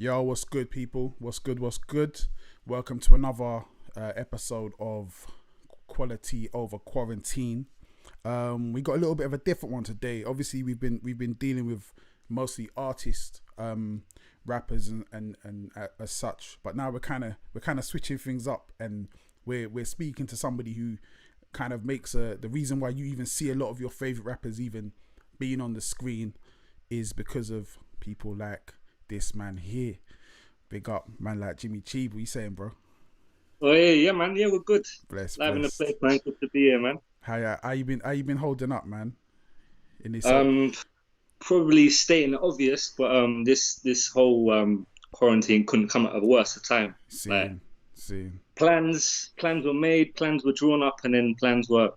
Yo, what's good, people? What's good? What's good? Welcome to another episode of Quality Over Quarantine. We got a little bit of a different one today. Obviously, we've been dealing with mostly artists, rappers, and as such. But now we're kind of switching things up, and we're speaking to somebody who kind of makes the reason why you even see a lot of your favorite rappers even being on the screen is because of people like this man here. Big up, man, like Jimmy Chiba. What you saying, bro? Oh yeah, man. Yeah, we're good. Bless. Live in the place, man. Good to be here, man. How you been holding up, man? In this Um, Probably stating the obvious, but this whole quarantine couldn't come at a worse time. Like scene. plans were made, plans were drawn up, and then plans were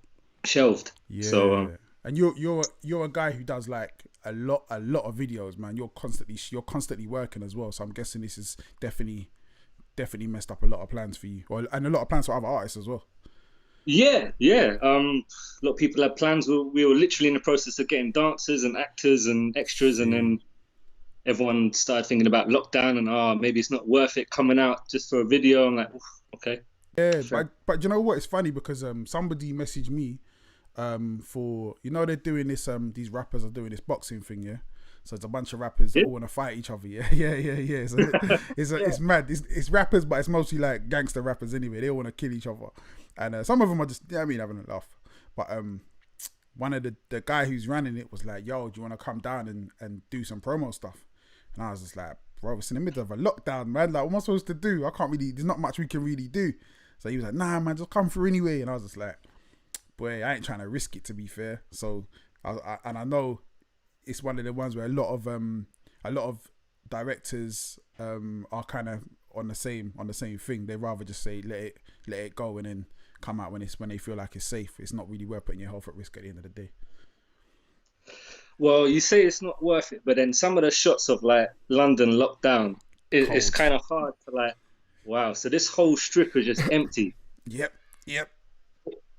shelved. Yeah. So And you're a guy who does like a lot of videos, man. You're constantly working as well. So I'm guessing this is definitely messed up a lot of plans for you, and a lot of plans for other artists as well. yeah. A lot of people had plans. We were literally in the process of getting dancers and actors and extras, and then everyone started thinking about lockdown and maybe it's not worth it coming out just for a video. I'm like, oof, okay. Yeah, Fair. but you know what? It's funny because somebody messaged me for, they're doing this these rappers are doing this boxing thing, yeah. So it's a bunch of rappers that all want to fight each other, yeah. So it's mad. It's rappers, but it's mostly like gangster rappers anyway. They all want to kill each other, and some of them are just, having a laugh. But one of the guy who's running it was like, "Yo, do you want to come down and do some promo stuff?" And I was just like, "Bro, it's in the middle of a lockdown, man. Like, what am I supposed to do? I can't really. There's not much we can really do." So he was like, "Nah, man, just come through anyway." And I was just like, boy, I ain't trying to risk it, to be fair. So, I know it's one of the ones where a lot of directors are kind of on the same thing. They rather just say let it go and then come out when they feel like it's safe. It's not really worth putting your health at risk at the end of the day. Well, you say it's not worth it, but then some of the shots of like London lockdown, it's kind of hard to like, wow. So this whole strip is just empty. Yep.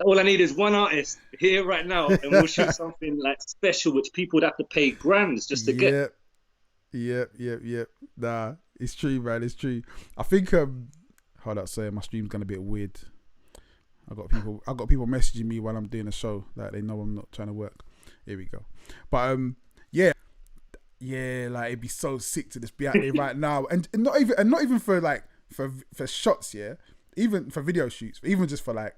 All I need is one artist here right now, and we'll shoot something like special, which people would have to pay grands just to get. Yep. Nah, it's true, man. It's true. I think hold up, sorry, my stream's gonna be a bit weird. I got people messaging me while I'm doing a show that they know I'm not trying to work. Here we go. But like it'd be so sick to just be out there right now, and not even for like for shots, yeah. Even for video shoots, even just for like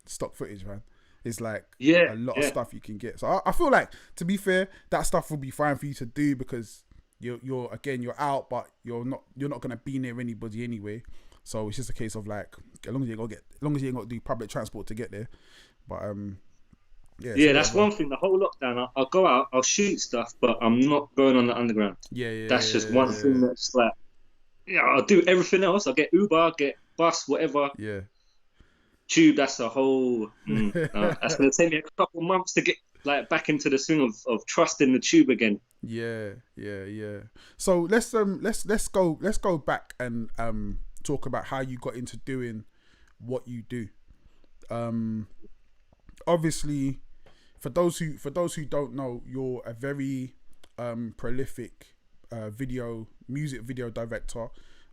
stock footage, man. It's like a lot of stuff you can get. So I feel like, to be fair, that stuff will be fine for you to do because you're out, but you're not gonna be near anybody anyway. So it's just a case of like, as long as you ain't got to do public transport to get there. But that's one thing. The whole lockdown, I'll go out, I'll shoot stuff, but I'm not going on the underground. That's just one thing that's like, I'll do everything else. I'll get Uber, I'll get bus, whatever. Yeah. Tube, that's a whole. That's gonna take me a couple months to get like back into the swing of trusting the tube again. Yeah. So let's go back and talk about how you got into doing what you do. Obviously, for those who don't know, you're a very prolific music video director,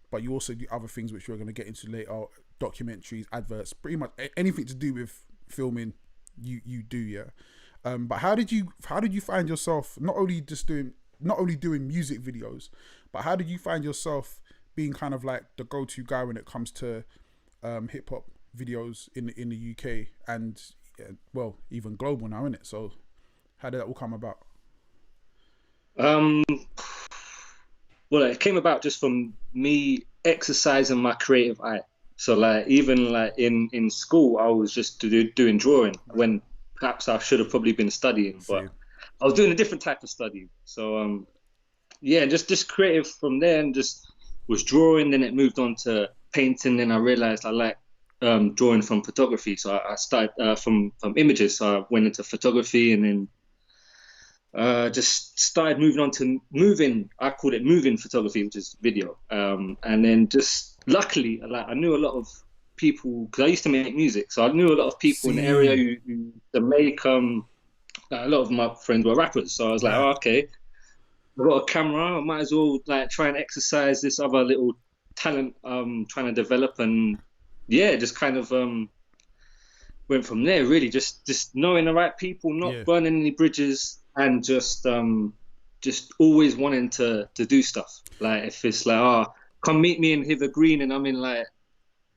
but you also do other things which we're going to get into later: documentaries, adverts, pretty much anything to do with filming. You do, yeah. But how did you find yourself not only doing music videos, but how did you find yourself being kind of like the go-to guy when it comes to hip hop videos in the UK and even global now, innit? So how did that all come about? Well, it came about just from me exercising my creative eye. So like even like in school, I was just doing drawing when perhaps I should have probably been studying, but I was doing a different type of study. So just creative from there, and just was drawing. Then it moved on to painting. Then I realized I like drawing from photography. So I started from images. So I went into photography, and then just started moving on to moving. I called it moving photography, which is video. And then just luckily, like I knew a lot of people because I used to make music, so I knew a lot of people in the area who make. A lot of my friends were rappers, so I was like, okay, I've got a camera. I might as well like try and exercise this other little talent trying to develop, and yeah, just kind of went from there. Really, just knowing the right people, not burning any bridges, and just always wanting to do stuff. Like if it's like, oh, come meet me in Hither Green, and I'm in like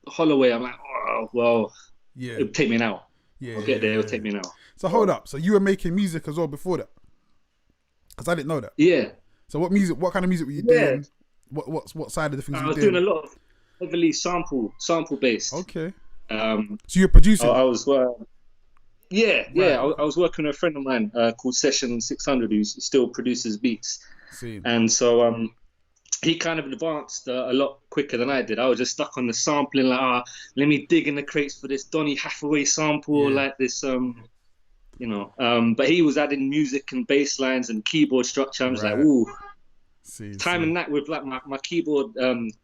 Holloway, I'm like, oh well, it'll take me an hour. I'll get there. It'll take me an hour. So hold up. So you were making music as well before that? Because I didn't know that. Yeah. So what kind of music were you doing? What side of the things I were was you doing? doing a lot of heavily sample based. Okay. So you're producing? I was I was working with a friend of mine called Session 600 who still produces beats. And so he kind of advanced a lot quicker than I did. I was just stuck on the sampling, like, let me dig in the crates for this Donny Hathaway sample, like this, but he was adding music and bass lines and keyboard structure. I'm just like, ooh. Timing that with like my keyboard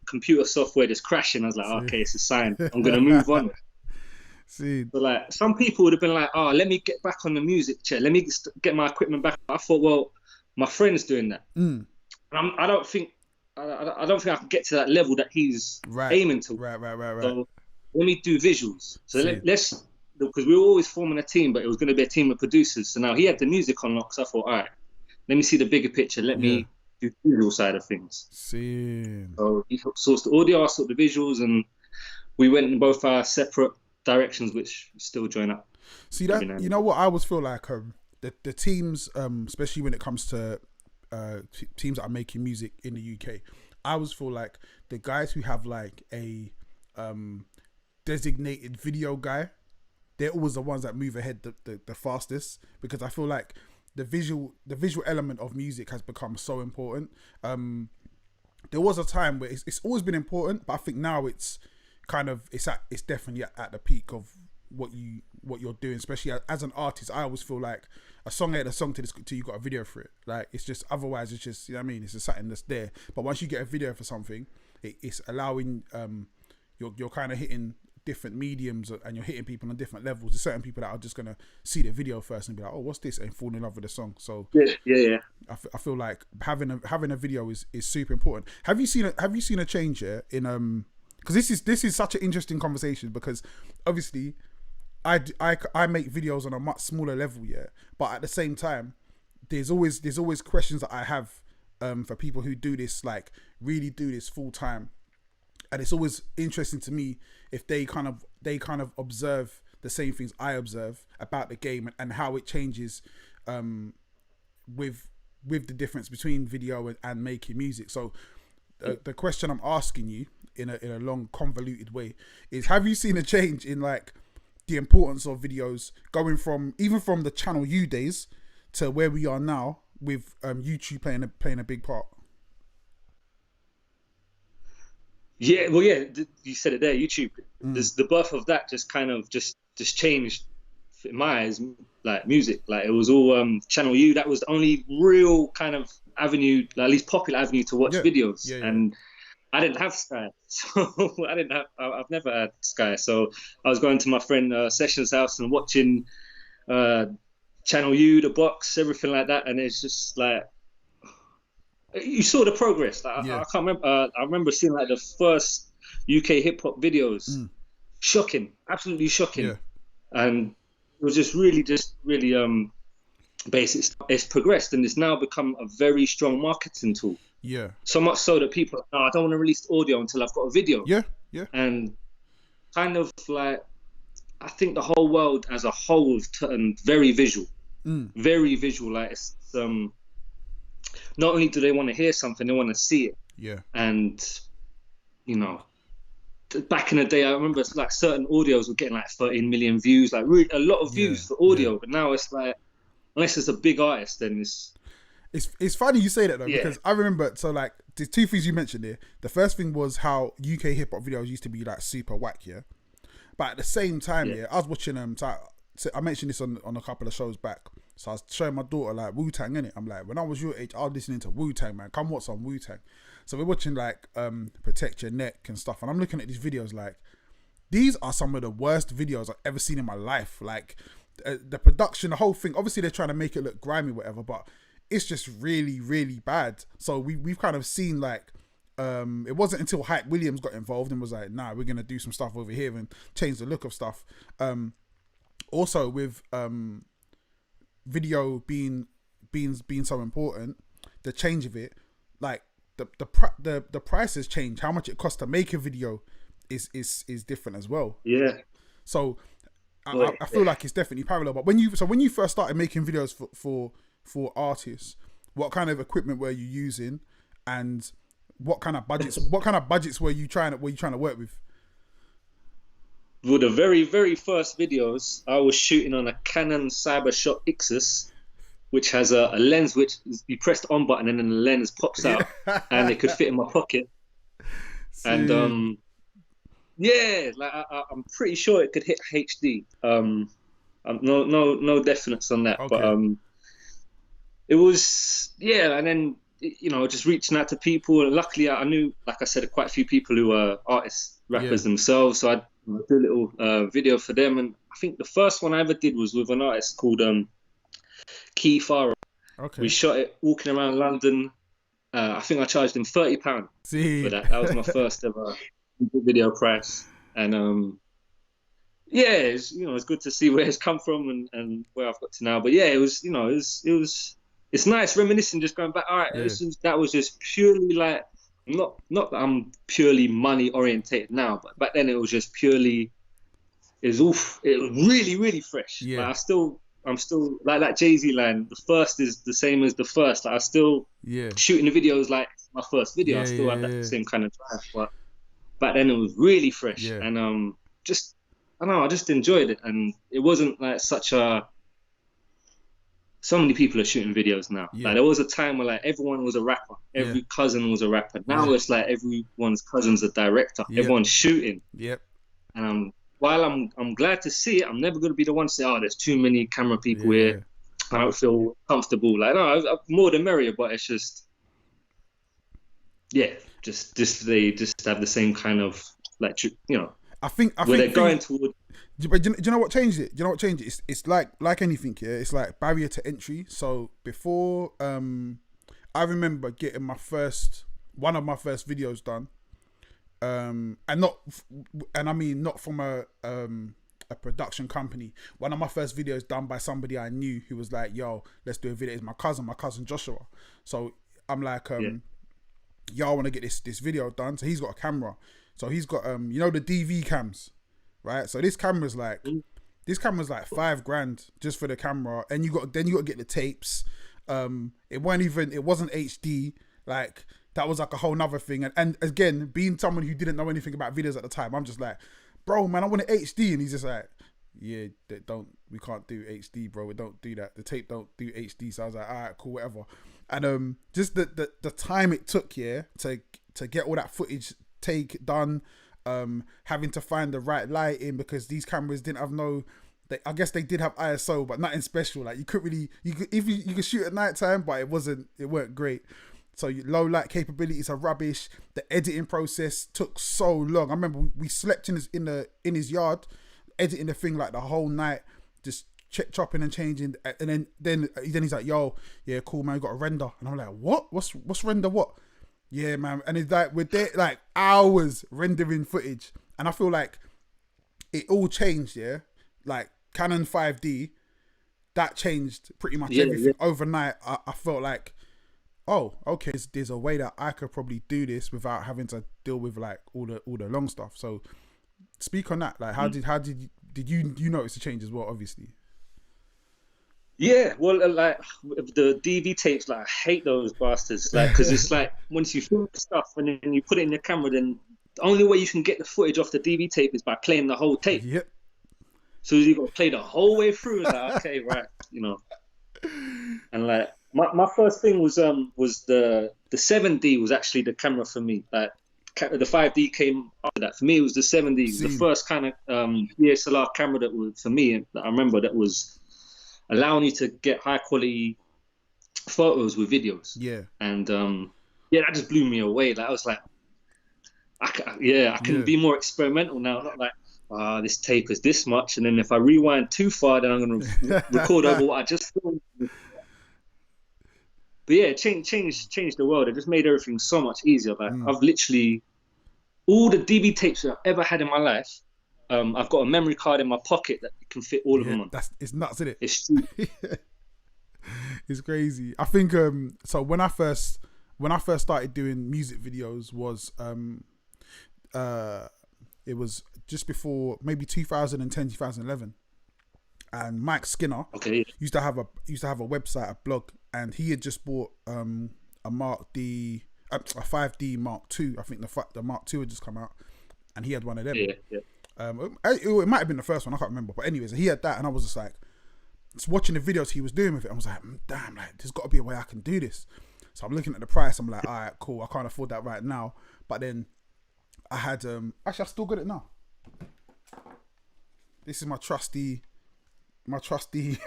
computer software just crashing. I was like, okay, it's a sign. I'm going to move on. But like some people would have been like, let me get back on the music chair. Let me get my equipment back. I thought, well, my friend's doing that. And I don't think I can get to that level that he's aiming to. Right. So let me do visuals. So let's, because we were always forming a team, but it was going to be a team of producers. So now he had the music on lock. So I thought, all right, let me see the bigger picture. Let me do the visual side of things. So he sourced the audio, I sourced the visuals, and we went in both our separate directions, which still join up. See that? You know what? I always feel like the teams, especially when it comes to teams that are making music in the UK, I always feel like the guys who have like a designated video guy, they're always the ones that move ahead the fastest, because I feel like the visual element of music has become so important. There was a time where it's always been important, but I think now it's definitely at the peak of what you're doing, especially as an artist. I always feel like a song ain't a song till you got a video for it. Like it's just, otherwise it's just, you know what I mean, it's just something that's there. But once you get a video for something, it's allowing you're kind of hitting different mediums, and you're hitting people on different levels. There's certain people that are just gonna see the video first and be like, oh, what's this, and fall in love with the song. So yeah. I feel like having a video is super important. Have you seen a change here in because this is such an interesting conversation, because obviously I make videos on a much smaller level, but at the same time there's always questions that I have for people who do this, like really do this full time, and it's always interesting to me if they kind of observe the same things I observe about the game, and how it changes with the difference between video and making music. So the question I'm asking you in a long convoluted way is, have you seen a change in like the importance of videos going from the Channel U days to where we are now with YouTube playing a big part? Yeah, well, yeah, you said it there. YouTube, the birth of that just kind of just changed in my eyes, like music. Like it was all Channel U. That was the only real kind of avenue, like, at least popular avenue to watch videos. And I didn't have Sky, so I've never had Sky. So I was going to my friend Session's house and watching Channel U, the box, everything like that, and it's just like, you saw the progress. Like, I can't remember. I remember seeing like the first UK hip hop videos. Shocking, absolutely shocking. And it was just really basic. It's progressed, and it's now become a very strong marketing tool. So much so that people, I don't want to release audio until I've got a video. And kind of like, I think the whole world as a whole has turned very visual. Very visual. Like it's not only do they want to hear something, they want to see it. And you know, back in the day, I remember like certain audios were getting like 13 million views, like really, a lot of views for audio. But now it's like, unless it's a big artist, then it's funny you say that though, because I remember, so like the two things you mentioned there. The first thing was how UK hip hop videos used to be like super whack, but at the same time, I was watching I mentioned this on a couple of shows back. So I was showing my daughter like Wu-Tang, innit? I'm like, when I was your age, I was listening to Wu-Tang, man. Come watch some Wu-Tang. So we're watching like Protect Your Neck and stuff, and I'm looking at these videos like, these are some of the worst videos I've ever seen in my life. Like the production, the whole thing. Obviously they're trying to make it look grimy, whatever, but it's just really, really bad. So we've kind of seen like, it wasn't until Hype Williams got involved and was like, nah, we're gonna do some stuff over here and change the look of stuff. Also with video being so important, the change of it, like the prices change. How much it costs to make a video is different as well. Yeah. So I feel like it's definitely parallel. But when you first started making videos for artists, what kind of equipment were you using, and what kind of budgets were you trying to work with? Well, the very, very first videos, I was shooting on a Canon Cybershot Ixus, which has a lens which you press the on button and then the lens pops out, and it could fit in my pocket. See. And yeah, like I'm pretty sure it could hit HD. No definites on that, okay. But it was, yeah. And then, you know, just reaching out to people, and luckily I knew, like I said, quite a few people who were artists, rappers themselves, so I'd do a little video for them. And I think the first one I ever did was with an artist called Key Farah. Okay. We shot it walking around London. I think I charged him £30 for that. That was my first ever video price. And yeah, it's good to see where it's come from and where I've got to now. But yeah, it was it's nice reminiscing, just going back. All right, that was just purely like, not that I'm purely money orientated now, but back then it was just purely, it was really, really fresh. Yeah. Like I'm still like that Jay-Z line, the first is the same as the first. Like I still shooting the videos like my first video. I still had that same kind of drive, but back then it was really fresh. Yeah. And I just enjoyed it, and it wasn't like so many people are shooting videos now. Yeah. Like there was a time where like everyone was a rapper, every cousin was a rapper. Now it's like everyone's cousin's a director. Everyone's shooting. Yep. And while I'm glad to see it, I'm never going to be the one to say, oh, there's too many camera people here. I don't feel comfortable. Like, no, more the merrier, but it's just, just they just have the same kind of, like, you know, I think they're going toward. But do you know what changed it? It's like anything, yeah. It's like barrier to entry. So before, I remember getting one of my first videos done, and I mean not from a production company. One of my first videos done by somebody I knew who was like, "Yo, let's do a video." It's my cousin Joshua. So I'm like, "Yo, I want to get this video done." So he's got a camera. So he's got the DV cams. Right, so this camera's like $5,000 just for the camera, and you got to get the tapes. It wasn't HD. Like that was like a whole nother thing. And again, being someone who didn't know anything about videos at the time, I'm just like, bro, man, I want an HD, and he's just like, yeah, we can't do HD, bro. We don't do that. The tape don't do HD. So I was like, all right, cool, whatever. And just the time it took, to get all that footage done. Having to find the right lighting, because these cameras didn't have I guess they did have ISO, but nothing special. Like you could shoot at nighttime, but it weren't great. So low light capabilities are rubbish. The editing process took so long. I remember we slept in his yard, editing the thing like the whole night, just chopping and changing. And then he's like, yo, yeah, cool, man, we got a render. And I'm like, what? What's render what? Yeah, man. And it's like, we're there like hours rendering footage. And I feel like it all changed, yeah? Like Canon 5D, that changed pretty much everything. Overnight. I felt like, oh, okay, there's a way that I could probably do this without having to deal with like all the long stuff. So speak on that. Like how did you notice the change as well, obviously? Yeah, well, like the DV tapes, like I hate those bastards, like because it's like once you film stuff and then you put it in your camera, then the only way you can get the footage off the DV tape is by playing the whole tape. Yep. So you got to play the whole way through. It's like, okay, right, and like my first thing was the 7D was actually the camera for me. Like the 5D came after that. For me, it was the 7D, the first kind of DSLR camera that was for me. That I remember that was allowing you to get high quality photos with videos. Yeah. And that just blew me away. Like I was like, I can be more experimental now. Not like, this tape is this much, and then if I rewind too far, then I'm going to record over what I just filmed. But yeah, it changed the world. It just made everything so much easier. Like I've literally all the DV tapes that I've ever had in my life. I've got a memory card in my pocket that can fit all of them on. It's nuts, isn't it? It's true. It's crazy. I think so when I first started doing music videos was it was just before maybe 2010, 2011. And Mike Skinner used to have a website, a blog, and he had just bought a 5D Mark II. I think the Mark II had just come out, and he had one of them. It might have been the first one, I can't remember. But anyways, he had that, and I was just like, just watching the videos he was doing with it. I was like, damn, like there's got to be a way I can do this. So I'm looking at the price. I'm like, all right, cool. I can't afford that right now. But then I had actually I still got it now. This is my trusty 550D.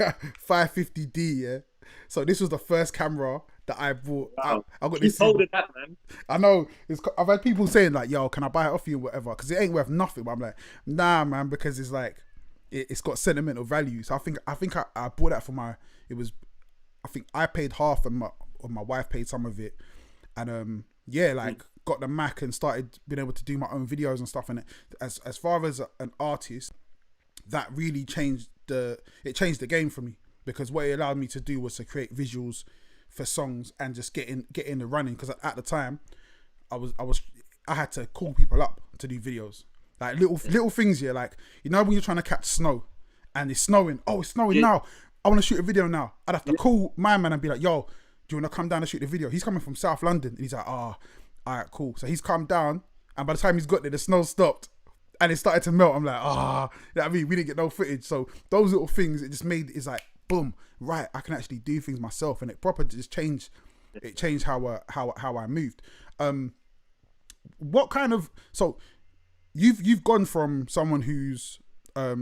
Yeah. So this was the first camera that I bought. Wow. I got this. Keep holding that, man. I know. I've had people saying like, "Yo, can I buy it off you or whatever?" Because it ain't worth nothing. But I'm like, nah, man, because it's like it's got sentimental value. So I think I bought that for my. It was, I think I paid half and my wife paid some of it, and got the Mac and started being able to do my own videos and stuff. And as far as an artist, that really changed the game for me, because what it allowed me to do was to create visuals for songs and just get in the running. Because at the time, I had to call people up to do videos, like little things here, like when you're trying to catch snow and it's snowing. Oh, it's snowing now. I want to shoot a video now. I'd have to call my man and be like, "Yo, do you want to come down and shoot the video?" He's coming from South London, and he's like, "Oh, all right, cool." So he's come down, and by the time he's got there, the snow stopped and it started to melt. I'm like, I mean, we didn't get no footage. So those little things, it just made it's like, boom, right, I can actually do things myself, and it proper just changed. It changed how I moved. What kind of you've gone from someone who's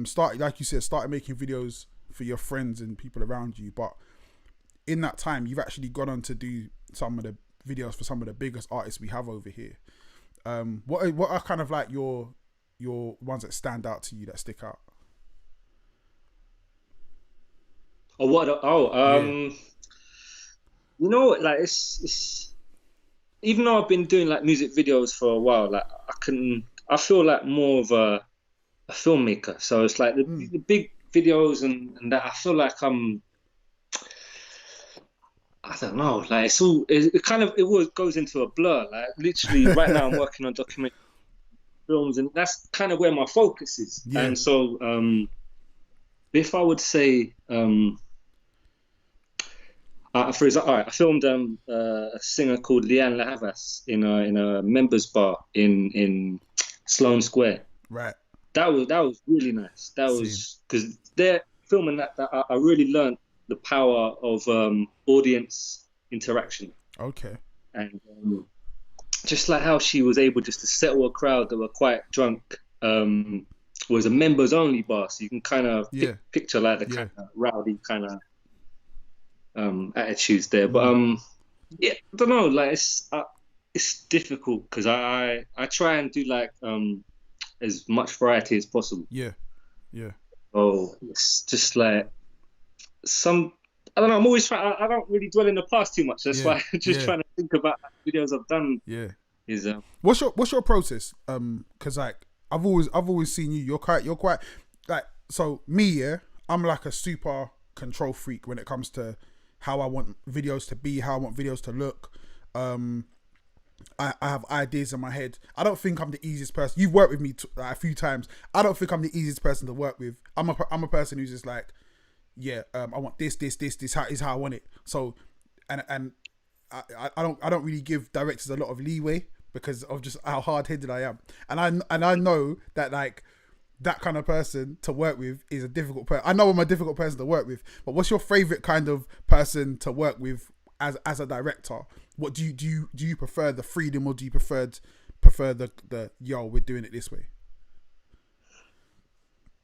started, like you said, started making videos for your friends and people around you, but in that time you've actually gone on to do some of the videos for some of the biggest artists we have over here. What are kind of like your ones that stand out to you, that stick out? Like it's even though I've been doing like music videos for a while, like I feel like more of a filmmaker. So it's like the big videos and that I feel like I don't know, like it always goes into a blur. Like literally right now I'm working on documentary films, and that's kind of where my focus is. Yeah. And so if I would say for example, I filmed a singer called Leanne Lahavas in a members bar in Sloane Square. Right. That was really nice. That was because they're filming that I really learned the power of audience interaction. Okay. And just like how she was able just to settle a crowd that were quite drunk. Was a members only bar, so you can kind of picture like the kind of rowdy kind of attitudes there. But I don't know, like it's difficult because I try and do like as much variety as possible. Yeah. Oh, it's just like I don't know. I'm always trying. I don't really dwell in the past too much. That's why I'm just trying to think about videos I've done. Yeah. Is what's your process? Because like I've always seen you. You're quite like, so me. Yeah, I'm like a super control freak when it comes to how I want videos to be, how I want videos to look. I have ideas in my head. I don't think I'm the easiest person. You've worked with me a few times. I don't think I'm the easiest person to work with. I'm a person who's just like, I want this is how I want it. So, and I don't really give directors a lot of leeway because of just how hard-headed I am. And I know that like that kind of person to work with is a difficult person. I know I'm a difficult person to work with, but what's your favorite kind of person to work with as a director? What do you prefer, the freedom, or do you prefer the we're doing it this way?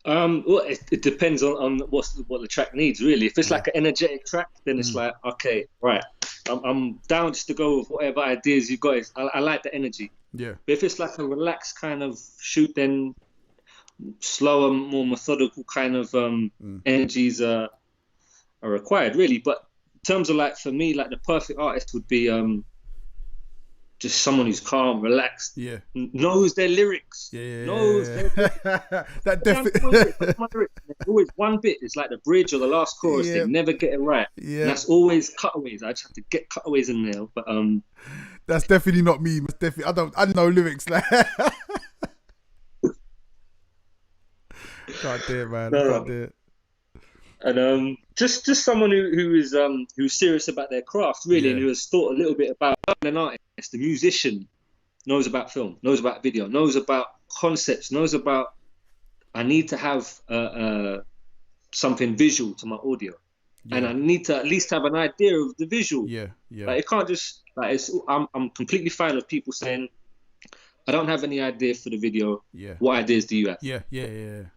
Well, it depends on what the track needs, really. If it's like an energetic track, then it's like, okay, right, I'm down just to go with whatever ideas you got. I like the energy. Yeah. But if it's like a relaxed kind of shoot, then slower, more methodical kind of energies are required, really. But terms of like for me, like the perfect artist would be just someone who's calm, relaxed, knows their lyrics, knows their that definitely. Always one bit is like the bridge or the last chorus. They never get it right. And that's always cutaways. I just have to get cutaways in there. But that's definitely not me. That's definitely I don't know lyrics like. Can't do it, man. Can't do it. And just someone who's serious about their craft, really, and who has thought a little bit about an artist, the musician, knows about film, knows about video, knows about concepts, knows about I need to have something visual to my audio, and I need to at least have an idea of the visual. Like, it can't just like I'm completely fine with people saying, I don't have any idea for the video. What ideas do you have?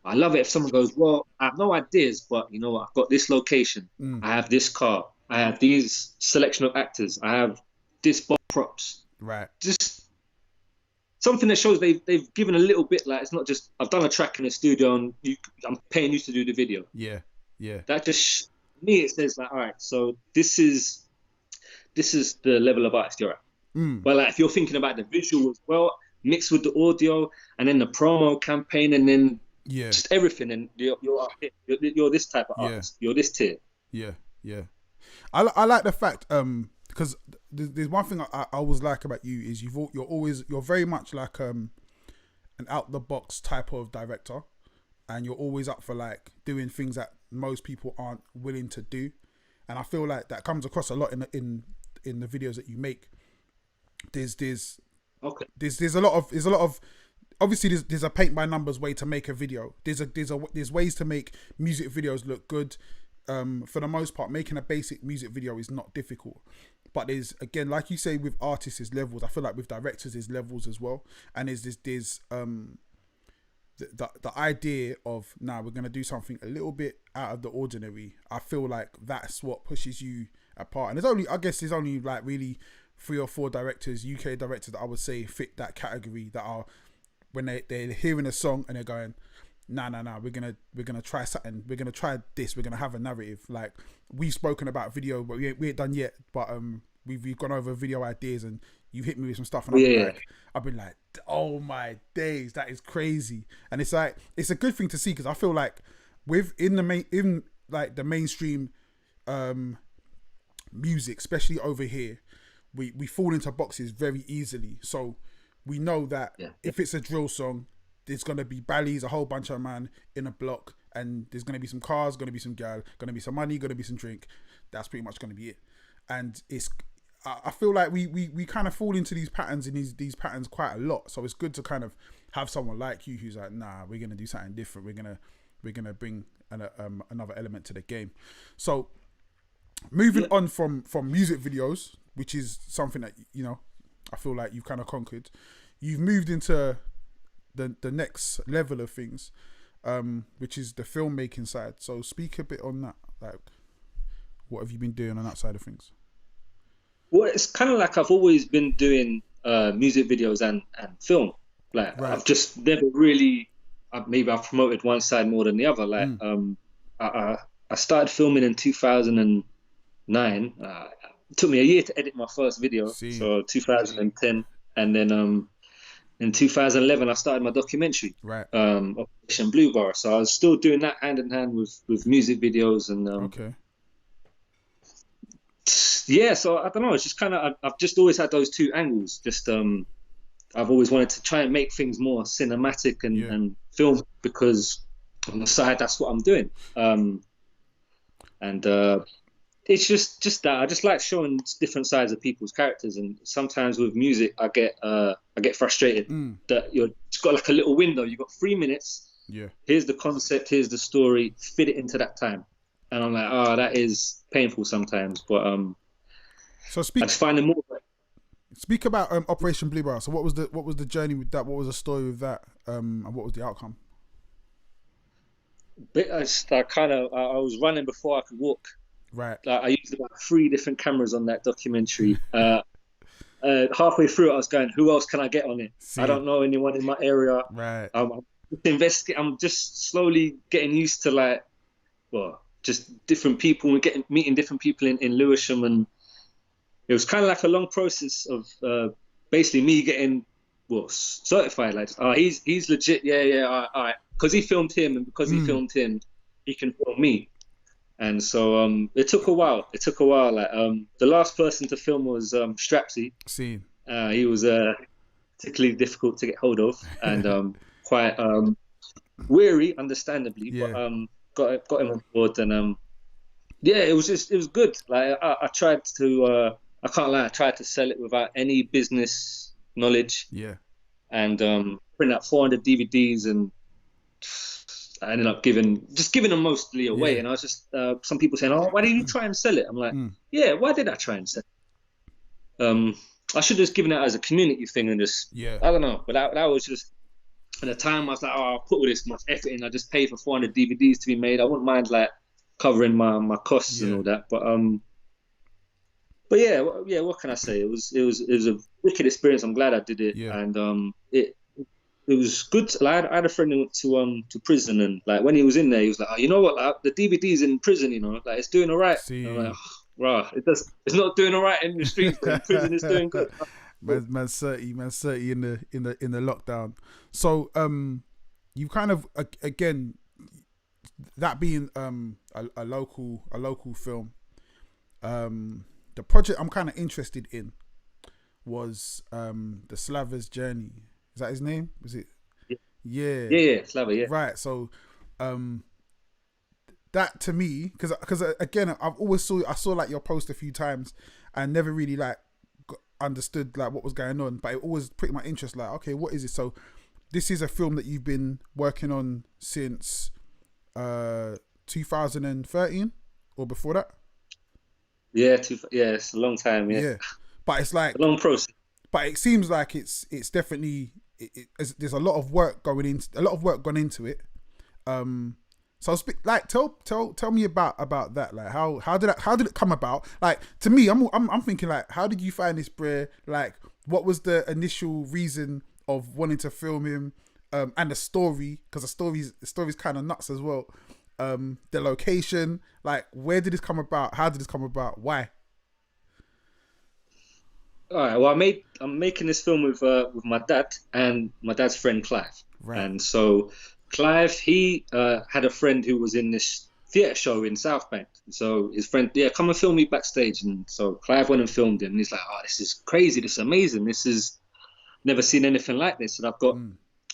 I love it if someone goes, well, I have no ideas, but you know what? I've got this location. I have this car. I have these selection of actors. I have this box props. Right. Just something that shows they've given a little bit. Like, it's not just I've done a track in the studio and I'm paying you to do the video. That just me, it says like, all right, so this is the level of artist you're at. But like, if you're thinking about the visual as well, mixed with the audio, and then the promo campaign, and then just everything, and you're this type of artist. You're this tier. I like the fact because there's one thing I always like about you is you're very much like an out the box type of director, and you're always up for like doing things that most people aren't willing to do, and I feel like that comes across a lot in the videos that you make. There's a lot of obviously there's a paint by numbers way to make a video. There's ways to make music videos look good. For the most part, making a basic music video is not difficult. But there's, again, like you say, with artists, there's levels. I feel like with directors, there's levels as well. And there's the idea of, we're gonna do something a little bit out of the ordinary. I feel like that's what pushes you apart. And there's only like really 3 or 4 directors, UK directors, that I would say fit that category, that are, when they're hearing a song and they're going, nah, we're gonna try something, we're gonna try this, we're gonna have a narrative. Like, we've spoken about video, but we ain't done yet, but we've gone over video ideas, and you hit me with some stuff, and I've been like, oh my days, that is crazy. And it's like, it's a good thing to see, because I feel like in the mainstream music, especially over here, we fall into boxes very easily. So we know that if it's a drill song, there's going to be ballys, a whole bunch of man in a block, and there's going to be some cars, going to be some gal, going to be some money, going to be some drink. That's pretty much going to be it. And I feel like we kind of fall into these patterns and these patterns quite a lot. So it's good to kind of have someone like you who's like, nah, we're going to do something different. We're going to bring another element to the game. So moving on from music videos, which is something that, you know, I feel like you've kind of conquered. You've moved into the next level of things, which is the filmmaking side. So speak a bit on that. Like, what have you been doing on that side of things? Well, it's kind of like I've always been doing music videos and film. Like, I've just never really, maybe I've promoted one side more than the other. Like, I started filming in 2009. It took me a year to edit my first video, so 2010, and then in 2011 I started my documentary, Operation Blue Bar. So I was still doing that hand in hand with music videos, and so I don't know, it's just kind of, I've just always had those two angles. Just I've always wanted to try and make things more cinematic and film, because on the side that's what I'm doing, and it's just that I just like showing different sides of people's characters. And sometimes with music, I get frustrated that you've got like a little window. You've got 3 minutes. Here's the concept. Here's the story. Fit it into that time. And I'm like, that is painful sometimes. But so I just find it more. Speak about Operation Blue Bar. So what was the journey with that? What was the story with that? And what was the outcome? I was running before I could walk. Right. I used about 3 different cameras on that documentary. Halfway through it, I was going, who else can I get on it? I don't know anyone in my area. Right. I'm just slowly getting used to, like, well, just different people and meeting different people in Lewisham, and it was kind of like a long process of basically me getting certified. Like, he's legit, yeah, all right, because he filmed him, and because he filmed him, he can film me. And so it took a while. Like the last person to film was Strapsy. See, he was particularly difficult to get hold of, and quite weary, understandably. But got him on board, and it was good. Like I tried to, I can't lie, I tried to sell it without any business knowledge. Yeah. And print out 400 DVDs, and I ended up giving them mostly away. Yeah. And I was just some people saying, "Oh, why didn't you try and sell it?" I'm like, "Yeah, why did I try and sell it? I should have just given it as a community thing and just I don't know." But that was just at the time I was like, "Oh, I'll put all this much effort in. I just pay for 400 DVDs to be made. I wouldn't mind like covering my costs and all that." But yeah, what can I say? It was a wicked experience. I'm glad I did it, and it was good. Like, I had a friend who went to prison, and like when he was in there, he was like, "Oh, you know what? Like, the DVD's in prison, you know, like it's doing all right." I'm like, "Wow, it's not doing all right in the streets, but in prison it's doing good." Man's 30 in the lockdown. So you kind of again, that being a local film, the project I'm kind of interested in was the Slavas Journey. Is that his name? Was it? Yeah, Slava, yeah. Right. So that to me, because again, I saw like your post a few times and never really like understood like what was going on, but it always piqued my interest. Like, okay, what is it? So this is a film that you've been working on since 2013 or before that? Yeah, it's a long time. Yeah, but it's like a long process. But it seems like it's definitely there's a lot of work gone into it. So tell me about that. Like how did it come about? Like to me, I'm thinking like, how did you find this Brer? Like what was the initial reason of wanting to film him? And the story, because the story's kind of nuts as well. The location, like where did this come about? How did this come about? Why? All right. Well, I'm making this film with my dad and my dad's friend Clive. Right. And so Clive, he had a friend who was in this theatre show in South Bank. So his friend, come and film me backstage. And so Clive went and filmed him. And he's like, "Oh, this is crazy. This is amazing. This is never seen anything like this. And I've got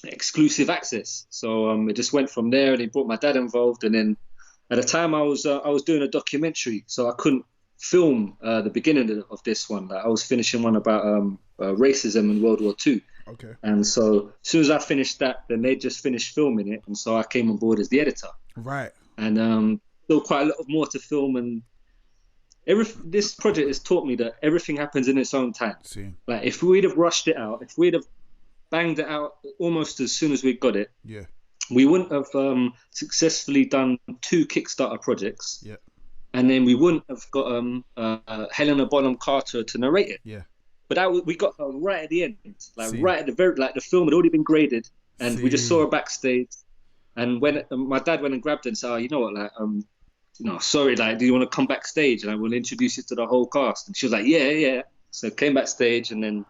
exclusive access." So it just went from there, and he brought my dad involved. And then at the time I was doing a documentary, so I couldn't film the beginning of this one. Like, I was finishing one about racism in World War II. Okay. And so as soon as I finished that, then they just finished filming it, and so I came on board as the editor. Right. And still quite a lot more to film, and this project has taught me that everything happens in its own time. See. Like if we'd have rushed it out, if we'd have banged it out almost as soon as we got it, we wouldn't have successfully done 2 Kickstarter projects. Yeah. And then we wouldn't have got Helena Bonham Carter to narrate it. Yeah. But we got her right at the end, right at the very, like the film had already been graded, and we just saw her backstage. And when my dad went and grabbed her and said, "Oh, you know what, like, sorry, like, do you want to come backstage and I will introduce you to the whole cast?" And she was like, "Yeah." So came backstage and then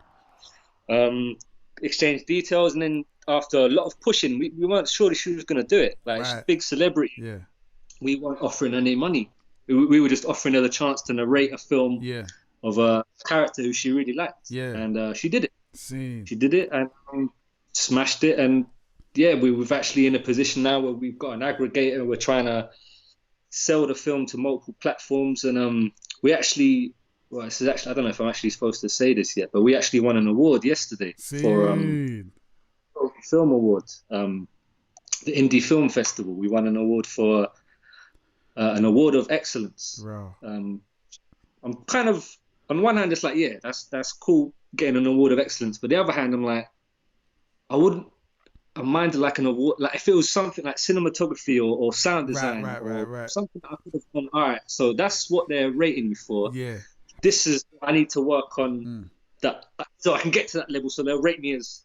exchanged details, and then after a lot of pushing, we weren't sure that she was going to do it. Like, she's a big celebrity. Yeah. We weren't offering her any money. We were just offering her the chance to narrate a film of a character who she really liked. Yeah. And she did it. She did it and smashed it. And we've actually in a position now where we've got an aggregator. We're trying to sell the film to multiple platforms. And we actually, I don't know if I'm actually supposed to say this yet, but we actually won an award yesterday for Film Awards, the Indie Film Festival. We won an award for an award of excellence. Wow. I'm kind of, on one hand, it's like, that's cool getting an award of excellence. But the other hand, I'm like, I minded like an award, like if it was something like cinematography or sound design, or something that I could have gone, all right, so that's what they're rating me for. Yeah. This is, I need to work on that, so I can get to that level. So they'll rate me as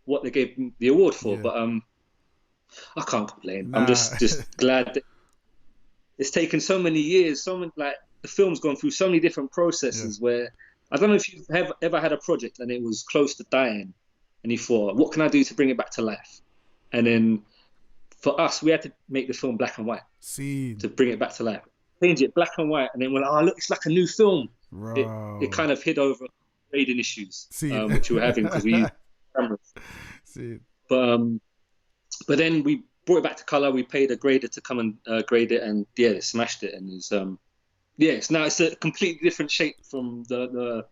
what they gave me the award for. But I can't complain. I'm just glad that it's taken so many years, like the film's gone through so many different processes where I don't know if you've ever had a project and it was close to dying and you thought, what can I do to bring it back to life? And then for us, we had to make the film black and white to bring it back to life. Change it black and white, and then we're like, oh, look, it's like a new film. It kind of hid over grading issues, which we were having because we used cameras. But then we brought it back to color. We paid a grader to come and grade it, and they smashed it. And it's a completely different shape from the